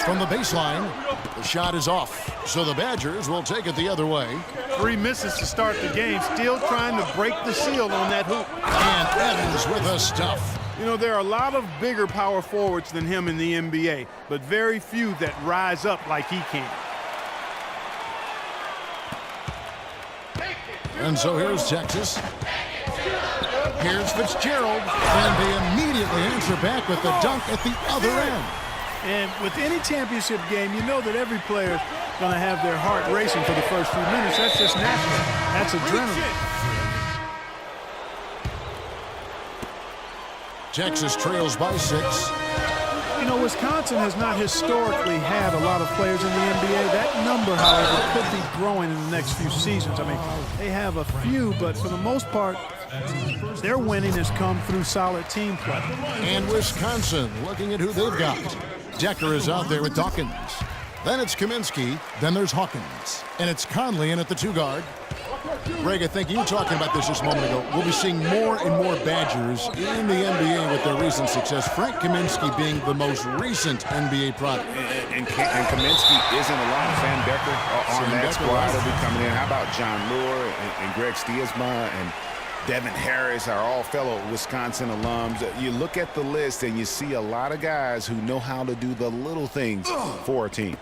from the baseline. The shot is off, so the Badgers will take it the other way. 3 misses to start the game, still trying to break the seal on that hoop. And Evans with a stuff. You know, there are a lot of bigger power forwards than him in the NBA, but very few that rise up like he can. And so here's Texas. Here's Fitzgerald, and they immediately answer back with the dunk at the other end. And with any championship game, you know that every player is going to have their heart racing for the first few minutes. That's just natural. That's adrenaline. Texas trails by 6. You know, Wisconsin has not historically had a lot of players in the NBA. That number, however, could be growing in the next few seasons. I mean, they have a few, but for the most part, their winning has come through solid team play. And Wisconsin looking at who they've got. Decker is out there with Dawkins. Then it's Kaminsky. Then there's Hawkins. And it's Conley in at the 2 guard. Greg, I think you were talking about this just a moment ago. We'll be seeing more and more Badgers in the NBA with their recent success. Frank Kaminsky being the most recent NBA product. And Kaminsky isn't alone. Sam Decker on that squad will be coming in. How about John Moore and Greg Stiesma and Devin Harris are all fellow Wisconsin alums. You look at the list and you see a lot of guys who know how to do the little things for a team.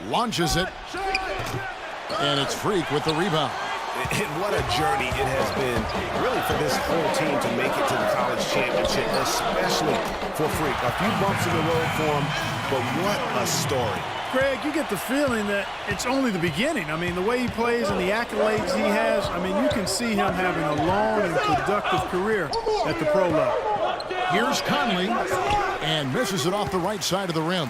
Launches it. And it's Freak with the rebound. And what a journey it has been, really, for this whole team to make it to the college championship, especially for Freak. A few bumps in the road for him, but what a story. Greg, you get the feeling that it's only the beginning. I mean, the way he plays and the accolades he has, I mean, you can see him having a long and productive career at the pro level. Here's Conley, and misses it off the right side of the rim.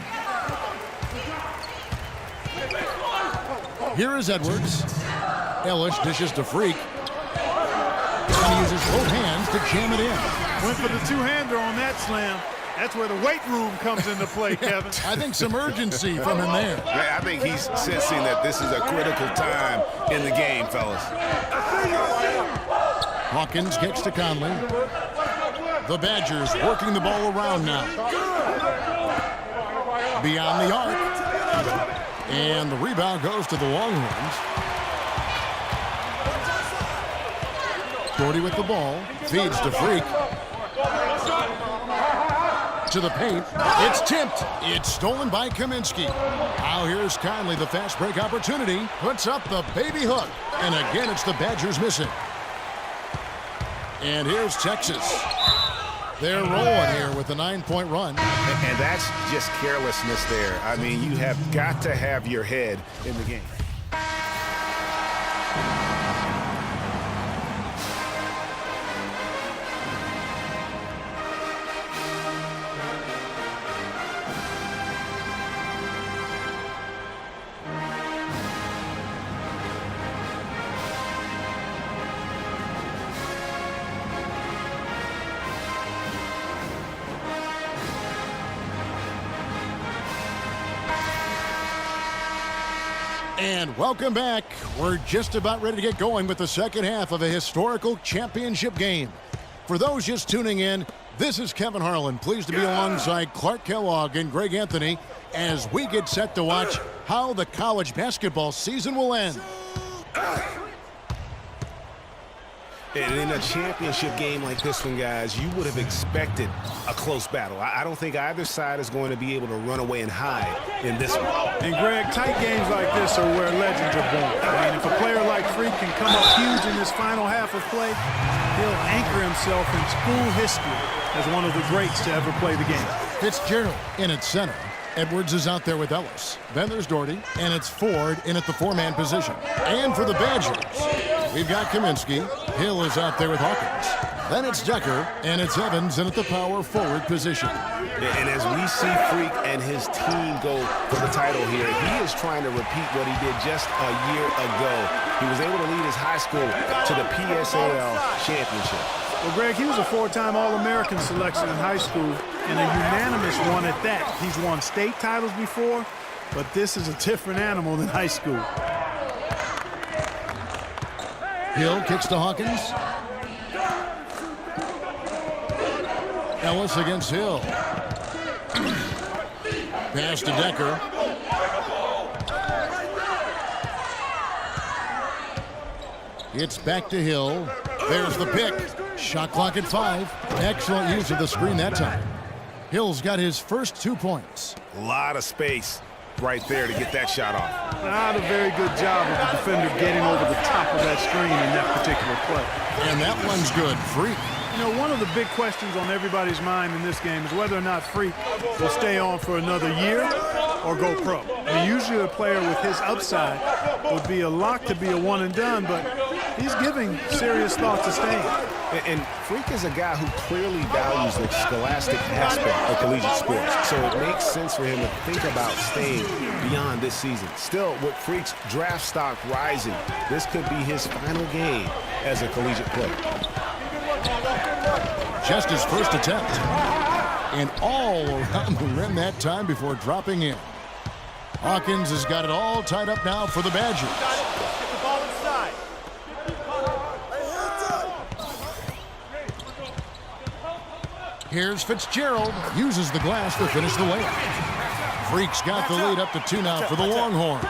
Here is Edwards. Ellis dishes to Freak. And he uses both hands to jam it in. Went for the 2-hander on that slam. That's where the weight room comes into play, Kevin. I think some urgency from him there. I think he's sensing that this is a critical time in the game, fellas. Hawkins kicks to Conley. The Badgers working the ball around now. Beyond the arc. And the rebound goes to the Longhorns. Gordy with the ball. Feeds to Freak. To the paint. It's tipped. It's stolen by Kaminsky. Now here's Conley, the fast break opportunity. Puts up the baby hook. And again, it's the Badgers missing. And here's Texas. They're rolling here with a 9-point run. And that's just carelessness there. I mean, you have got to have your head in the game. And welcome back. We're just about ready to get going with the second half of a historical championship game. For those just tuning in, this is Kevin Harlan, pleased to be alongside Clark Kellogg and Greg Anthony as we get set to watch how the college basketball season will end. And in a championship game like this one, guys, you would have expected a close battle. I don't think either side is going to be able to run away and hide in this one. And, Greg, tight games like this are where legends are born. I mean, if a player like Freak can come up huge in this final half of play, he'll anchor himself in school history as one of the greats to ever play the game. Fitzgerald in at center. Edwards is out there with Ellis. Then there's Doherty, and it's Ford in at the 4-man position. And for the Badgers, we've got Kaminsky. Hill is out there with Hawkins. Then it's Decker, and it's Evans in at the power forward position. And as we see Freak and his team go for the title here, he is trying to repeat what he did just a year ago. He was able to lead his high school to the PSAL championship. Well, Greg, he was a 4-time All-American selection in high school and a unanimous one at that. He's won state titles before, but this is a different animal than high school. Hill kicks to Hawkins. Ellis against Hill. Pass to Decker. It's back to Hill. There's the pick. Shot clock at 5. Excellent use of the screen that time. Hill's got his first 2 points. A lot of space right there to get that shot off. Not a very good job of the defender getting over the top of that screen in that particular play. And that one's good. Freak. You know, one of the big questions on everybody's mind in this game is whether or not Freak will stay on for another year or go pro. I mean, usually a player with his upside would be a lock to be a one and done, but he's giving serious thought to staying. And Freak is a guy who clearly values the scholastic aspect of collegiate sports, so it makes sense for him to think about staying beyond this season. Still, with Freak's draft stock rising, this could be his final game as a collegiate player. Just his first attempt. And all around the rim that time before dropping in. Hawkins has got it all tied up now for the Badgers. Get the ball inside. Here's Fitzgerald. Uses the glass to finish the layup. Freak's got the lead up to 2 now for the Longhorns.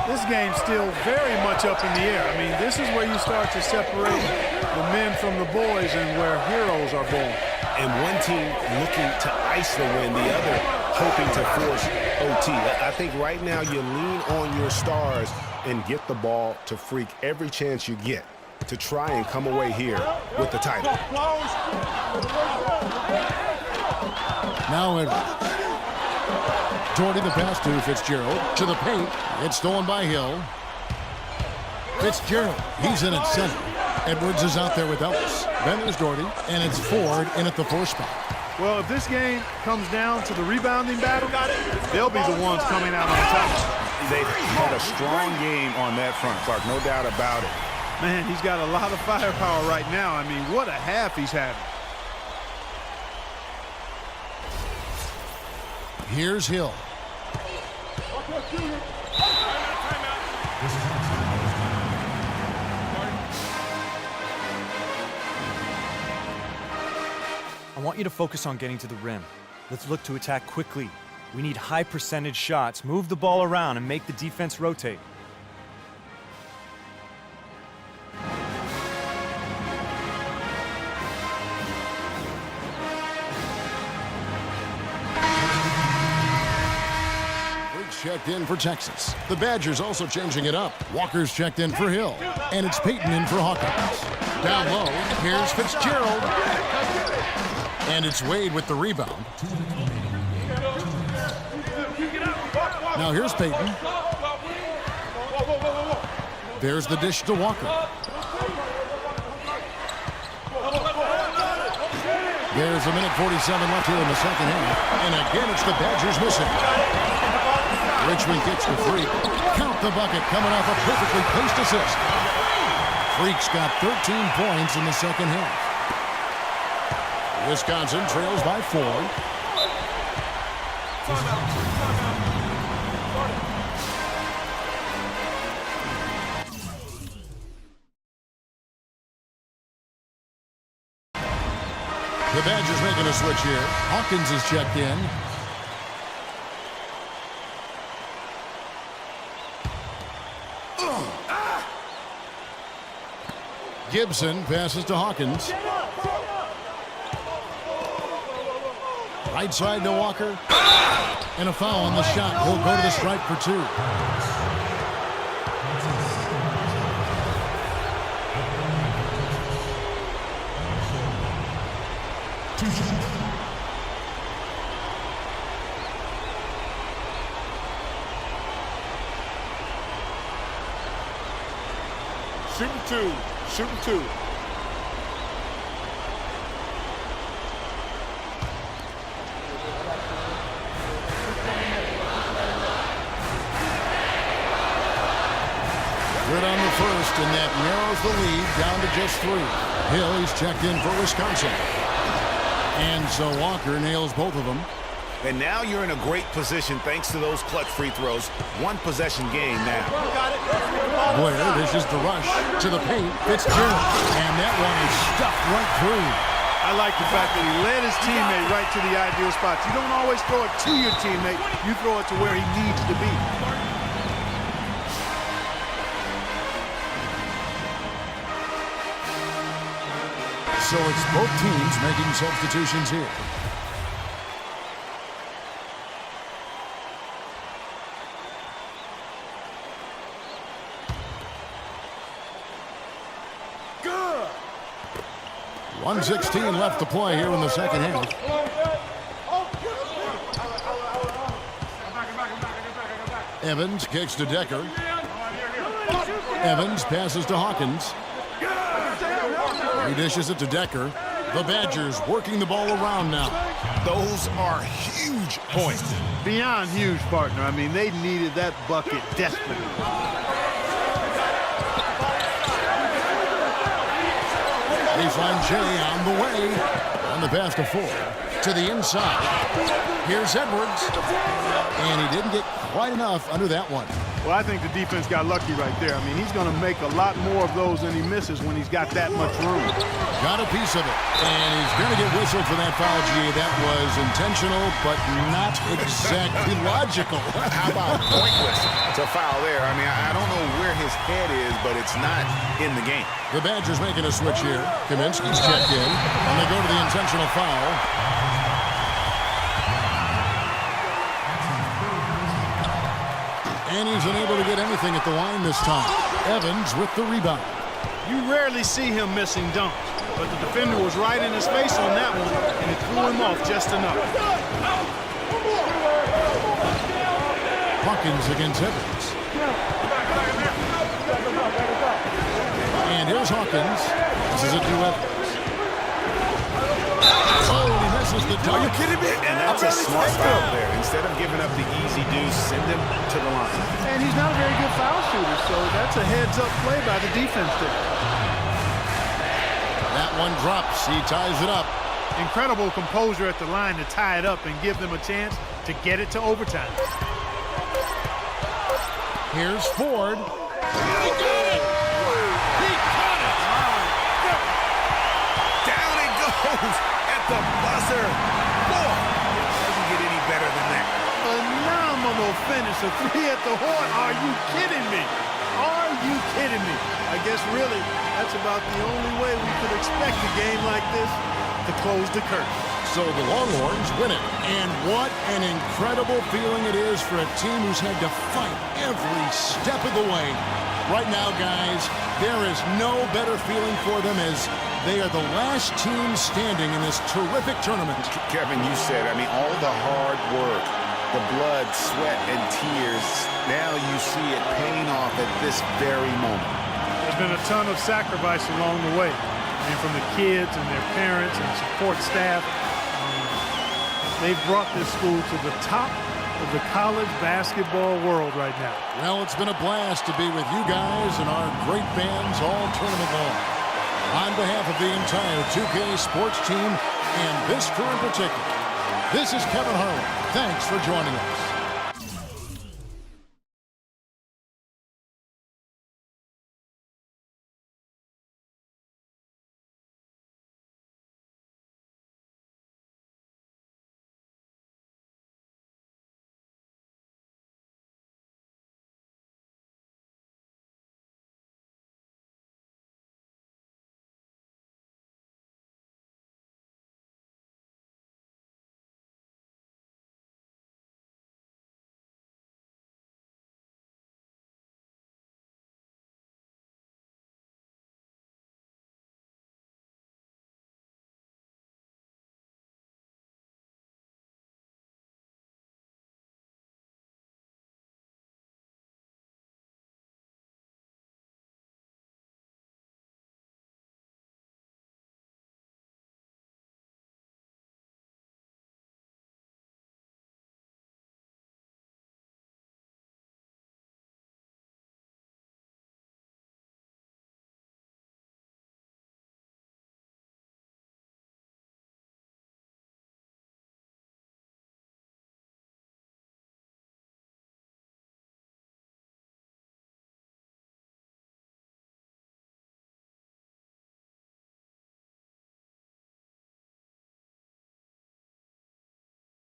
This game's still very much up in the air. I mean, this is where you start to separate the men from the boys and where heroes are born. And one team looking to ice the win, the other hoping to force OT. I think right now you lean on your stars and get the ball to Freak every chance you get to try and come away here with the title. Now Edwards. Doherty the pass to Fitzgerald. To the paint. It's stolen by Hill. Fitzgerald. He's in at center. Edwards is out there with Ellis. Then there's Doherty. And it's Ford in at the 4 spot. Well, if this game comes down to the rebounding battle, they'll be the ones coming out on top. They've had a strong game on that front, Clark. No doubt about it. Man, he's got a lot of firepower right now. I mean, what a half he's having. Here's Hill. I want you to focus on getting to the rim. Let's look to attack quickly. We need high percentage shots. Move the ball around and make the defense rotate. Checked in for Texas. The Badgers also changing it up. Walker's checked in for Hill. And it's Payton in for Hawkins. Down low, here's Fitzgerald. And it's Wade with the rebound. Now here's Payton. There's the dish to Walker. There's a minute 47 left here in the second half. And again, it's the Badgers missing. Richmond gets the Freak. Count the bucket coming off a perfectly placed assist. Freak's got 13 points in the second half. Wisconsin trails by 4. The Badgers making a switch here. Hawkins is checked in. Gibson passes to Hawkins. Right side to Walker. And a foul on the shot. He'll go to the stripe for 2. Shooting 2. Shooting 2. Good on the first, and that narrows the lead down to just 3. Hill, he's checked in for Wisconsin. And so Walker nails both of them. And now you're in a great position thanks to those clutch free throws. One possession game now. Blair dishes the rush to the paint. Fitzgerald. And that one is stuffed right through. I I like the fact that he led his teammate right to the ideal spots. You don't always throw it to your teammate. You throw it to where he needs to be. So it's both teams making substitutions here. Good. 1:16 left to play here in the second half. Evans kicks to Decker. Evans passes to Hawkins. He dishes it to Decker. The Badgers working the ball around now. Those are huge points. Beyond huge, partner. I mean, they needed that bucket desperately. They find Jay on the way. On the pass to Ford. To the inside. Here's Edwards. And he didn't get quite enough under that one. Well, I think the defense got lucky right there. I mean, he's going to make a lot more of those than he misses when he's got that much room. Got a piece of it. And he's going to get whistled for that foul, G. That was intentional, but not exactly logical. How about pointless to foul there? I mean, I don't know where his head is, but it's not in the game. The Badgers making a switch here. Kaminsky's checked in, and they go to the intentional foul. And he's unable to get anything at the line this time. Evans with the rebound. You rarely see him missing dunks, but the defender was right in his face on that one, and it threw him off just enough. Hawkins against Evans. And here's Hawkins. This is it to Evans. Oh, and he misses the dunk. Are you kidding me? And that's a smart foul there. Instead of giving up the easy deuce, send him to the line. And he's not a very good foul shooter, so that's a heads-up play by the defense there. That one drops. He ties it up. Incredible composure at the line to tie it up and give them a chance to get it to overtime. Here's Ford. He got it! He caught it! Down it goes at the buzzer. Boy, it doesn't get any better than that. Phenomenal finish. A three at the horn. Are you kidding me? Are you kidding me? I guess really that's about the only way we could expect a game like this to close the curtain. So the Longhorns win it. And what an incredible feeling it is for a team who's had to fight every step of the way. Right now, guys, there is no better feeling for them as they are the last team standing in this terrific tournament. Kevin, you said, I mean, all the hard work, the blood, sweat, and tears, now you see it paying off at this very moment. There's been a ton of sacrifice along the way. I mean, from the kids and their parents and support staff. They've brought this school to the top of the college basketball world right now. Well, it's been a blast to be with you guys and our great fans all tournament long. On behalf of the entire 2K sports team and this crew in particular, this is Kevin Harlan. Thanks for joining us.